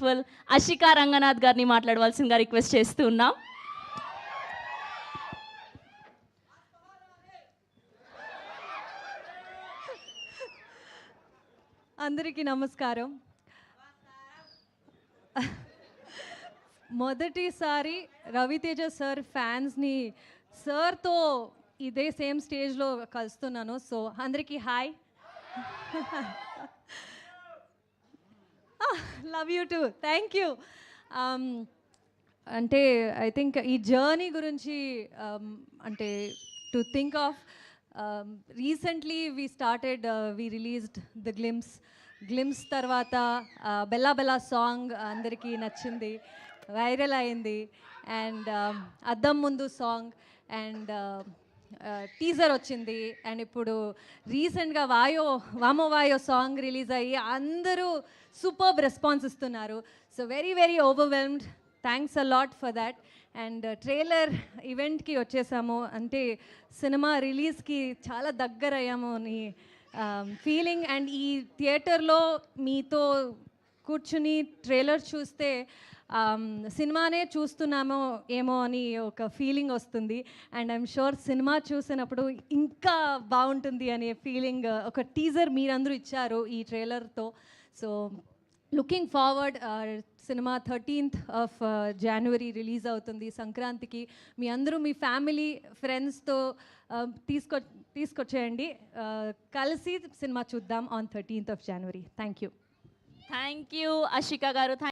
Beautiful Ashika Ranganath గారిని మాట్లాడవలసిందిగా request చేస్తూ ఉన్నాం. అందరికీ నమస్కారం. మొదటిసారి రవితేజ సార్ ఫ్యాన్స్ని సార్తో ఇదే సేమ్ స్టేజ్లో కలుస్తున్నాను. సో అందరికీ hi. Love you two. Thank you. అంటే ఐ థింక్ ఈ జర్నీ గురించి అంటే to think of recently we released the glimpse తర్వాత బెల్లా బెల్లా సాంగ్ అందరికీ నచ్చింది, వైరల్ అయింది. అండ్ అద్దం ముందు సాంగ్ అండ్ టీజర్ వచ్చింది. అండ్ ఇప్పుడు రీసెంట్గా వామో వాయో సాంగ్ రిలీజ్ అయ్యి అందరూ సూపర్బ్ రెస్పాన్స్ ఇస్తున్నారు. So very very overwhelmed. Thanks a lot for that. And trailer ఈవెంట్కి వచ్చేసాము, అంటే సినిమా రిలీజ్కి చాలా దగ్గర అయ్యాము అని ఫీలింగ్. అండ్ ఈ థియేటర్లో మీతో కూర్చుని ట్రైలర్ చూస్తే సినిమానే చూస్తున్నామో ఏమో అని ఒక ఫీలింగ్ వస్తుంది. అండ్ ఐఎమ్ షూర్ సినిమా చూసినప్పుడు ఇంకా బాగుంటుంది అనే ఫీలింగ్ ఒక టీజర్ మీరందరూ ఇచ్చారు ఈ ట్రైలర్తో. So looking forward. సినిమా 13th of January రిలీజ్ అవుతుంది సంక్రాంతికి. మీ అందరూ మీ ఫ్యామిలీ ఫ్రెండ్స్తో తీసుకొచ్చేయండి, కలిసి సినిమా చూద్దాం on 13th of January. Thank you. Thank you Ashika గారు.